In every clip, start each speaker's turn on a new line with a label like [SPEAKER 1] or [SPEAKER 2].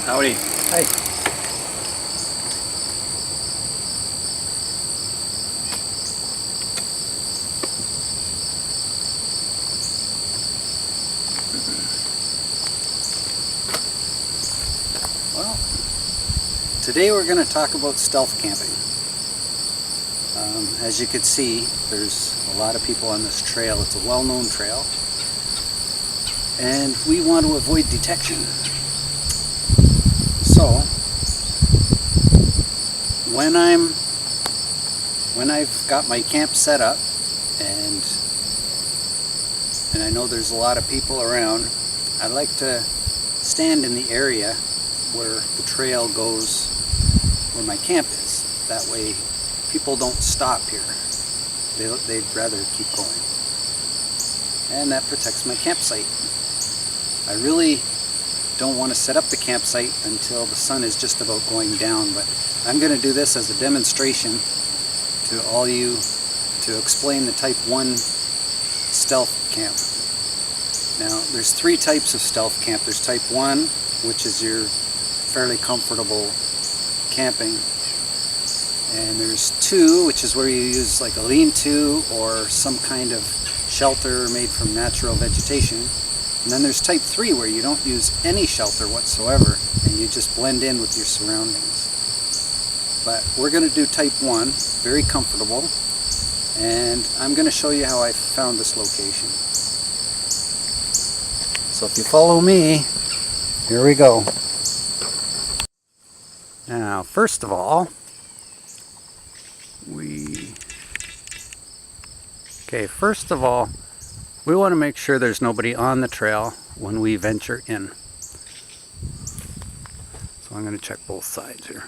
[SPEAKER 1] Howdy.
[SPEAKER 2] Hi.
[SPEAKER 1] Well, today we're going to talk about stealth camping. As you can see, there's a lot of people on this trail. It's a well-known trail, and we want to avoid detection. So, when I've got my camp set up, and I know there's a lot of people around, I like to stand in the area where the trail goes, where my camp is. That way people don't stop here. They'd rather keep going. And that protects my campsite. I really don't want to set up the campsite until the sun is just about going down, but I'm going to do this as a demonstration to all you to explain the type 1 stealth camp. Now, there's 3 types of stealth camp. There's type 1, which is your fairly comfortable camping. And there's 2, which is where you use like a lean-to or some kind of shelter made from natural vegetation. And then there's type 3, where you don't use any shelter whatsoever and you just blend in with your surroundings. But we're going to do type 1, very comfortable, and I'm going to show you how I found this location. So if you follow me, here we go. Now, first of all, we want to make sure there's nobody on the trail when we venture in. So I'm going to check both sides here.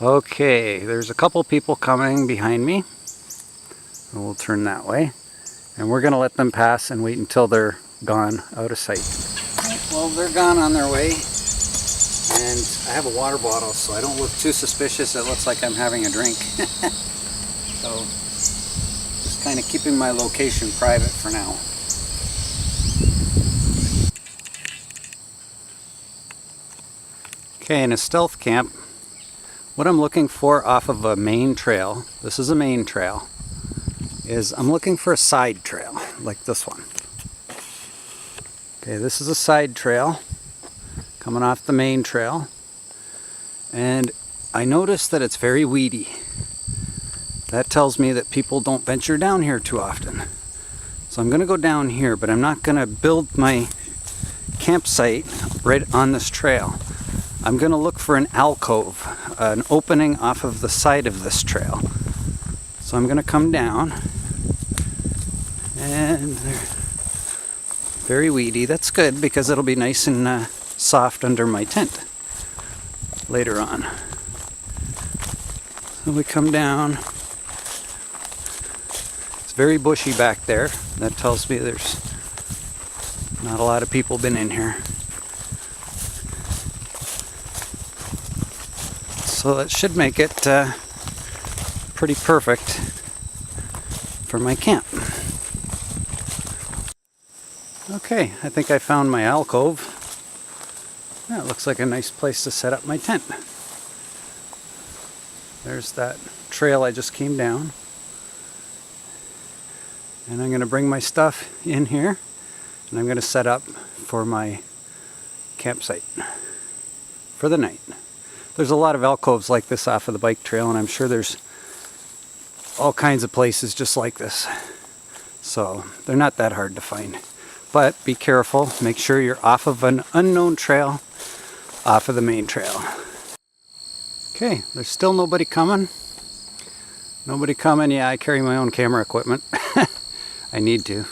[SPEAKER 1] Okay, there's a couple people coming behind me. And we'll turn that way. And we're going to let them pass and wait until they're gone out of sight. Well, they're gone on their way. And I have a water bottle, so I don't look too suspicious. It looks like I'm having a drink. So, just kind of keeping my location private for now. Okay, in a stealth camp, what I'm looking for off of a main trail, this is a main trail, is I'm looking for a side trail, like this one. Okay, this is a side trail coming off the main trail, and I noticed that it's very weedy. That tells me that people don't venture down here too often. So I'm going to go down here, but I'm not going to build my campsite right on this trail. I'm going to look for an alcove, an opening off of the side of this trail. So I'm going to come down, and they're very weedy. That's good because it'll be nice and soft under my tent later on. So we come down. It's very bushy back there. That tells me there's not a lot of people been in here. So that should make it pretty perfect for my camp. Okay, I think I found my alcove. That looks like a nice place to set up my tent. There's that trail I just came down. And I'm going to bring my stuff in here, and I'm going to set up for my campsite for the night. There's a lot of alcoves like this off of the bike trail, and I'm sure there's all kinds of places just like this. So they're not that hard to find. But be careful, make sure you're off of an unknown trail, off of the main trail. Okay, there's still nobody coming. Nobody coming. Yeah, I carry my own camera equipment. I need to.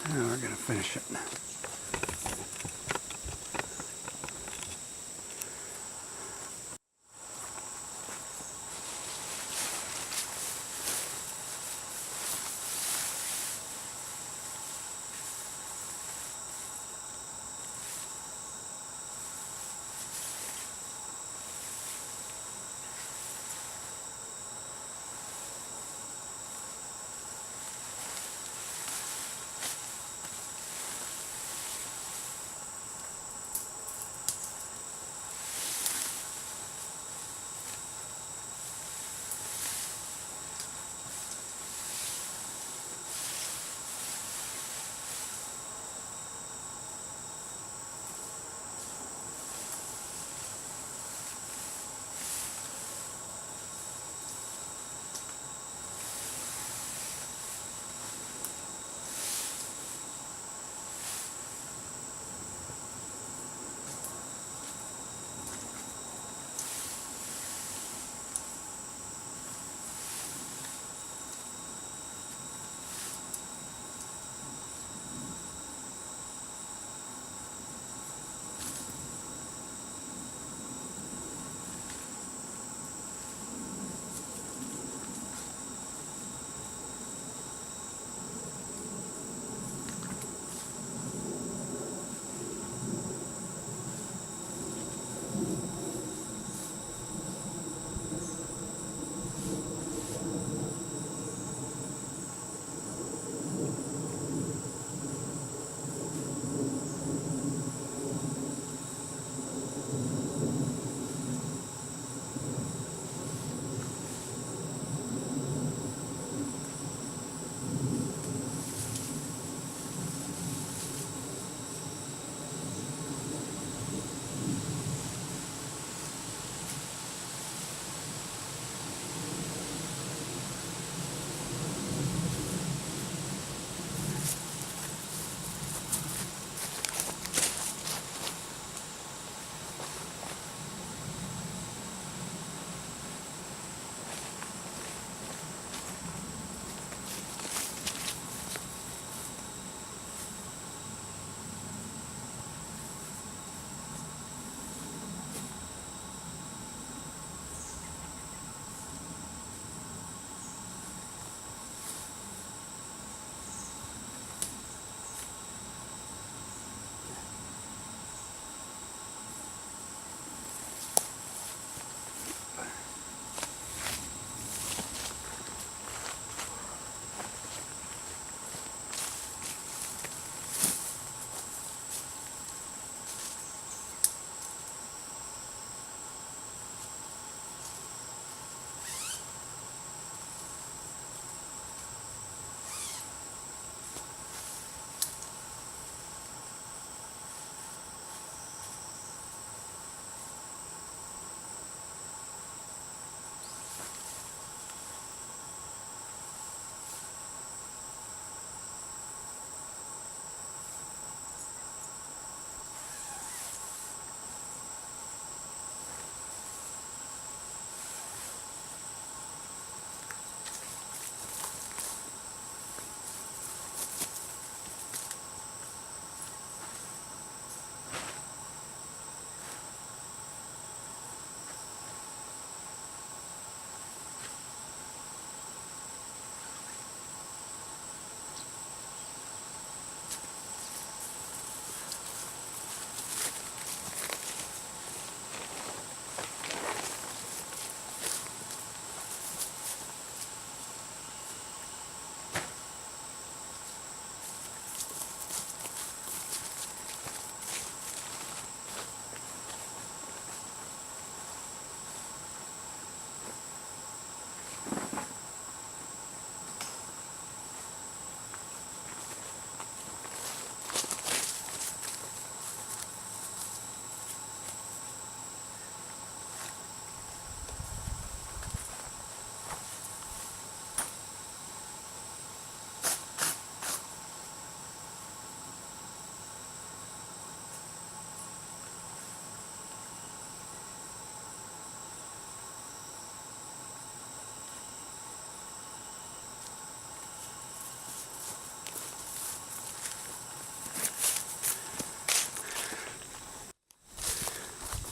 [SPEAKER 1] Now we're going to finish it.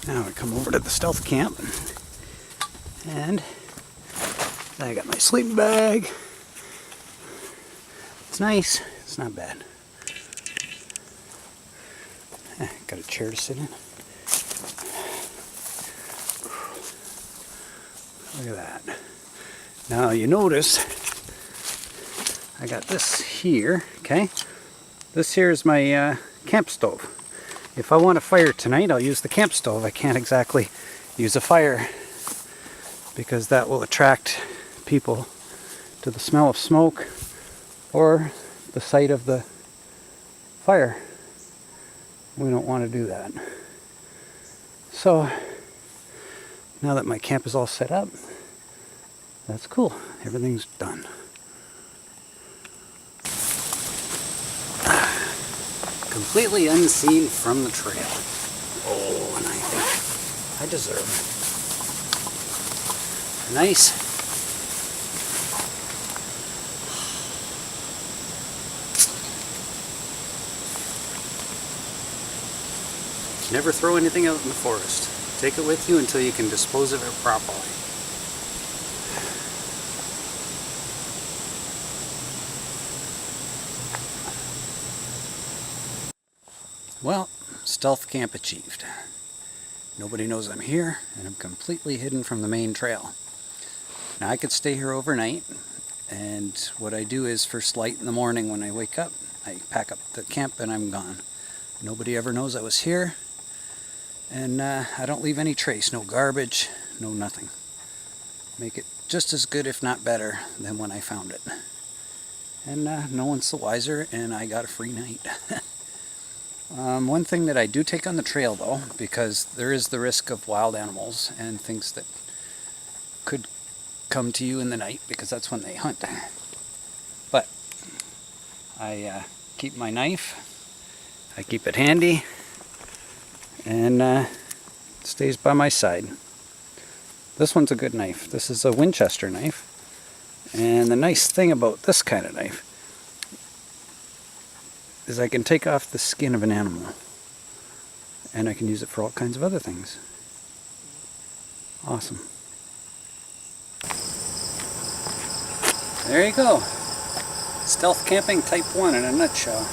[SPEAKER 1] Now I come over to the stealth camp, and I got my sleeping bag. It's nice, it's not bad. Got a chair to sit in. Look at that. Now you notice I got this here, okay? This here is my camp stove. If I want a fire tonight, I'll use the camp stove. I can't exactly use a fire because that will attract people to the smell of smoke or the sight of the fire. We don't want to do that. So now that my camp is all set up, that's cool. Everything's done. Completely unseen from the trail. Oh, and I think I deserve a nice never throw anything out in the forest. Take it with you until you can dispose of it properly. Well, stealth camp achieved. Nobody knows I'm here, and I'm completely hidden from the main trail. Now I could stay here overnight, and what I do is first light in the morning when I wake up, I pack up the camp and I'm gone. Nobody ever knows I was here, and I don't leave any trace, no garbage, no nothing. Make it just as good, if not better, than when I found it. And no one's the wiser, and I got a free night. One thing that I do take on the trail, though, because there is the risk of wild animals and things that could come to you in the night, because that's when they hunt. But I keep my knife, I keep it handy, and it stays by my side. This one's a good knife. This is a Winchester knife, and the nice thing about this kind of knife is I can take off the skin of an animal, and I can use it for all kinds of other things. Awesome. There you go. Stealth camping type 1 in a nutshell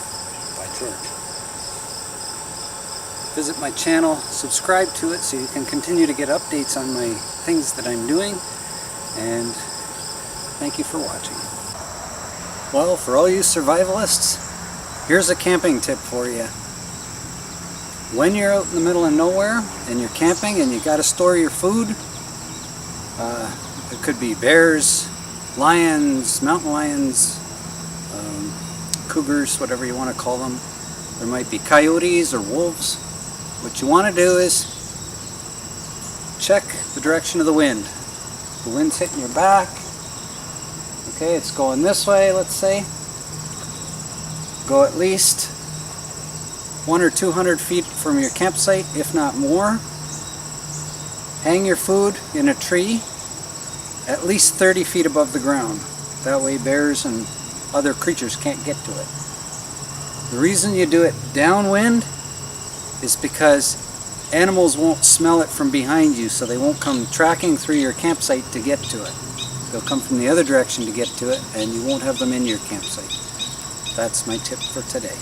[SPEAKER 1] by George. Visit my channel, subscribe to it so you can continue to get updates on my things that I'm doing, and thank you for watching. Well, for all you survivalists, here's a camping tip for you. When you're out in the middle of nowhere and you're camping and you got to store your food, it could be bears, lions, mountain lions, cougars, whatever you want to call them. There might be coyotes or wolves. What you want to do is check the direction of the wind. The wind's hitting your back. Okay, it's going this way, let's say. Go at least 100 or 200 feet from your campsite, if not more. Hang your food in a tree at least 30 feet above the ground. That way bears and other creatures can't get to it. The reason you do it downwind is because animals won't smell it from behind you, so they won't come tracking through your campsite to get to it. They'll come from the other direction to get to it, and you won't have them in your campsite. That's my tip for today.